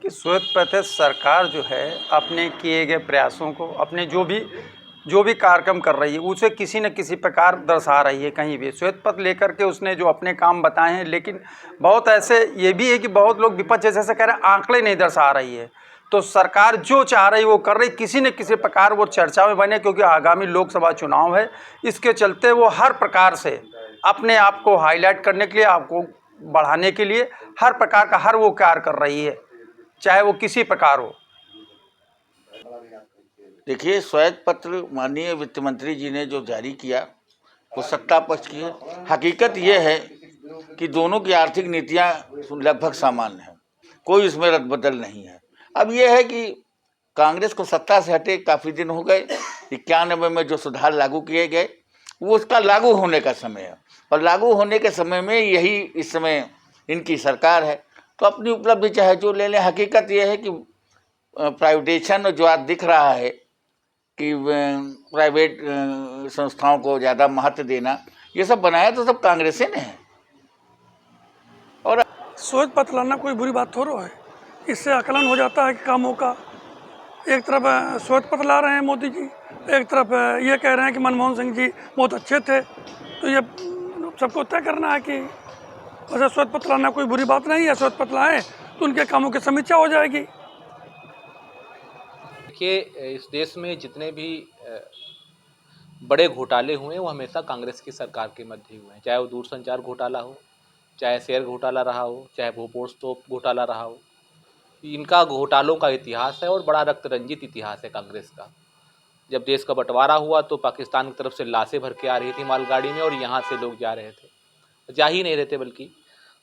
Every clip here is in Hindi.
कि श्वेत पत्र सरकार जो है अपने किए गए प्रयासों को, अपने जो भी कार्यक्रम कर रही है उसे किसी न किसी प्रकार दर्शा रही है। कहीं भी श्वेत पत्र लेकर के उसने जो अपने काम बताए हैं, लेकिन बहुत ऐसे ये भी है कि बहुत लोग विपक्ष जैसे कह रहे हैं आंकड़े नहीं दर्शा रही है। तो सरकार जो चाह रही वो कर रही, किसी न किसी प्रकार वो चर्चा में बने, क्योंकि आगामी लोकसभा चुनाव है। इसके चलते वो हर प्रकार से अपने आप को हाईलाइट करने के लिए, आपको बढ़ाने के लिए हर प्रकार का हर वो कार्य कर रही है, चाहे वो किसी प्रकार हो। देखिए, श्वेत पत्र माननीय वित्त मंत्री जी ने जो जारी किया वो सत्ता पक्ष की है। हकीकत ये है कि दोनों की आर्थिक नीतियां लगभग समान हैं, कोई इसमें रद्द-बदल नहीं है। अब ये है कि कांग्रेस को सत्ता से हटे काफ़ी दिन हो गए। 91 में जो सुधार लागू किए गए वो उसका लागू होने का समय है, और लागू होने के समय में यही इस समय इनकी सरकार है, तो अपनी उपलब्धि चाहे जो ले लें। हकीकत ये है कि प्राइवेटाइजेशन जो आज दिख रहा है कि प्राइवेट संस्थाओं को ज़्यादा महत्व देना, ये सब बनाया तो सब कांग्रेस ने है। और श्वेत पत्र लाना कोई बुरी बात थोड़ा है, इससे आकलन हो जाता है कि कामों का। एक तरफ श्वेत पत्र ला रहे हैं मोदी जी, एक तरफ ये कह रहे हैं कि मनमोहन सिंह जी बहुत अच्छे थे। तो ये सबको तय करना है कि वैसे श्वेत पत्र लाना कोई बुरी बात नहीं है। श्वेत पत्र लाएँ तो उनके कामों की समीक्षा हो जाएगी। देखिए, इस देश में जितने भी बड़े घोटाले हुए वो हमेशा कांग्रेस की सरकार के मध्य हुए हैं, चाहे वो दूरसंचार घोटाला हो, चाहे शेयर घोटाला रहा हो, चाहे भूपोष्ठ तोप घोटाला रहा हो। इनका घोटालों का इतिहास है और बड़ा रक्त रंजित इतिहास है कांग्रेस का। जब देश का बंटवारा हुआ तो पाकिस्तान की तरफ से लाशें भर के आ रही थी मालगाड़ी में, और यहाँ से लोग जा रहे थे, जा ही नहीं रहे थे बल्कि।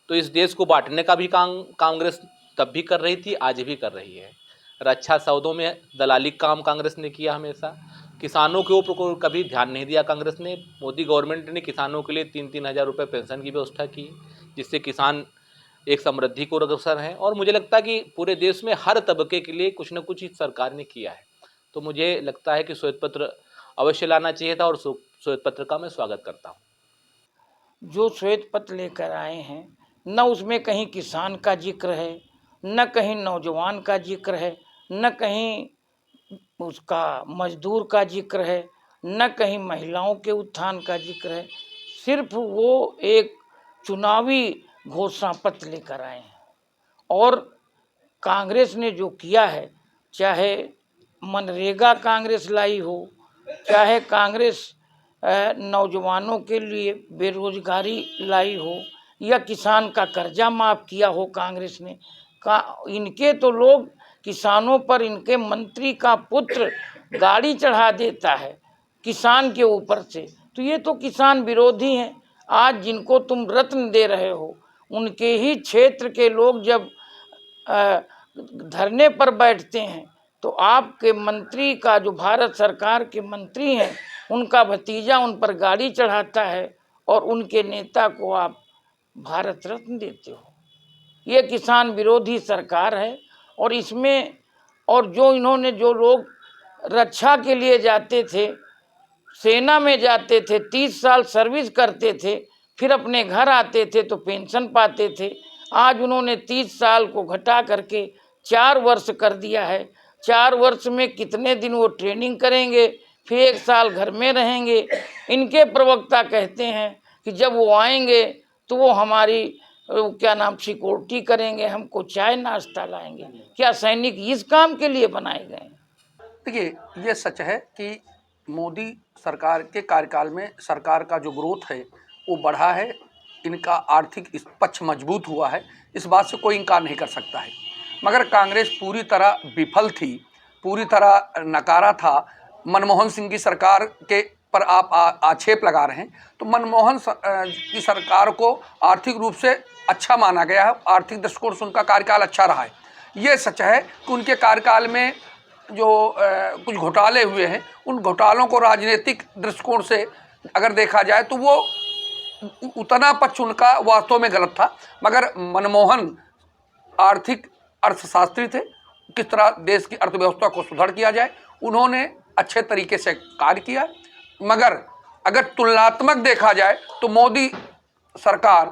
तो इस देश को बांटने का भी काम कांग्रेस तब भी कर रही थी, आज भी कर रही है। रक्षा सौदों में दलाली काम कांग्रेस ने किया हमेशा। किसानों के ऊपर कभी ध्यान नहीं दिया कांग्रेस ने। मोदी गवर्नमेंट ने किसानों के लिए 3-3 हज़ार रुपये पेंशन की व्यवस्था की, जिससे किसान एक समृद्धि को अग्रसर हैं। और मुझे लगता है कि पूरे देश में हर तबके के लिए कुछ न कुछ इस सरकार ने किया है। तो मुझे लगता है कि श्वेत पत्र अवश्य लाना चाहिए था, और श्वेत पत्र का मैं स्वागत करता हूँ। जो श्वेत पत्र लेकर आए हैं, न उसमें कहीं किसान का जिक्र है, न कहीं नौजवान का जिक्र है, न कहीं उसका मजदूर का जिक्र है, न कहीं महिलाओं के उत्थान का जिक्र है। सिर्फ वो एक चुनावी घोषणा पत्र लेकर आए हैं। और कांग्रेस ने जो किया है, चाहे मनरेगा कांग्रेस लाई हो, चाहे कांग्रेस नौजवानों के लिए बेरोजगारी लाई हो, या किसान का कर्जा माफ़ किया हो कांग्रेस ने, इनके तो लोग किसानों पर, इनके मंत्री का पुत्र गाड़ी चढ़ा देता है किसान के ऊपर से। तो ये तो किसान विरोधी हैं। आज जिनको तुम रत्न दे रहे हो, उनके ही क्षेत्र के लोग जब धरने पर बैठते हैं तो आपके मंत्री का, जो भारत सरकार के मंत्री हैं, उनका भतीजा उन पर गाड़ी चढ़ाता है और उनके नेता को आप भारत रत्न देते हो। ये किसान विरोधी सरकार है। और इसमें, और जो इन्होंने, जो लोग रक्षा के लिए जाते थे, सेना में जाते थे, 30 साल सर्विस करते थे, फिर अपने घर आते थे तो पेंशन पाते थे, आज उन्होंने 30 साल को घटा करके 4 वर्ष कर दिया है। 4 वर्ष में कितने दिन वो ट्रेनिंग करेंगे, फिर 1 साल घर में रहेंगे। इनके प्रवक्ता कहते हैं कि जब वो आएंगे तो वो हमारी क्या नाम सिक्योरिटी करेंगे, हमको चाय नाश्ता लाएंगे। क्या सैनिक इस काम के लिए बनाए गए? देखिए, ये सच है कि मोदी सरकार के कार्यकाल में सरकार का जो ग्रोथ है वो बढ़ा है, इनका आर्थिक पक्ष मजबूत हुआ है, इस बात से कोई इनकार नहीं कर सकता है। मगर कांग्रेस पूरी तरह विफल थी, पूरी तरह नकारा था। मनमोहन सिंह की सरकार के पर आप आक्षेप लगा रहे हैं, तो मनमोहन की सरकार को आर्थिक रूप से अच्छा माना गया है, आर्थिक दृष्टिकोण से उनका कार्यकाल अच्छा रहा है। ये सच है कि उनके कार्यकाल में जो कुछ घोटाले हुए हैं, उन घोटालों को राजनीतिक दृष्टिकोण से अगर देखा जाए तो वो उतना पक्ष उनका वास्तव में गलत था। मगर मनमोहन आर्थिक अर्थशास्त्री थे, किस तरह देश की अर्थव्यवस्था को सुधार किया जाए, उन्होंने अच्छे तरीके से कार्य किया। मगर अगर तुलनात्मक देखा जाए तो मोदी सरकार,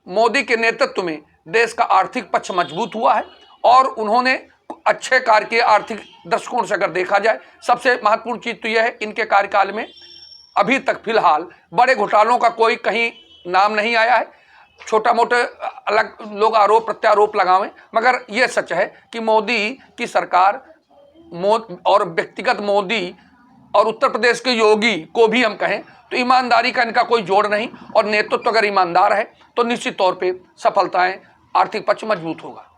मोदी के नेतृत्व में देश का आर्थिक पक्ष मजबूत हुआ है और उन्होंने अच्छे कार्य किए। आर्थिक दृष्टिकोण से अगर देखा जाए, सबसे महत्वपूर्ण चीज़ तो यह है, इनके कार्यकाल में अभी तक फिलहाल बड़े घोटालों का कोई कहीं नाम नहीं आया है। छोटा मोटे अलग लोग आरोप प्रत्यारोप लगावें, मगर यह सच है कि मोदी की सरकार और व्यक्तिगत मोदी और उत्तर प्रदेश के योगी को भी हम कहें तो ईमानदारी का इनका कोई जोड़ नहीं, और नेतृत्व अगर ईमानदार है तो निश्चित तौर पे सफलताएं, आर्थिक पक्ष मजबूत होगा।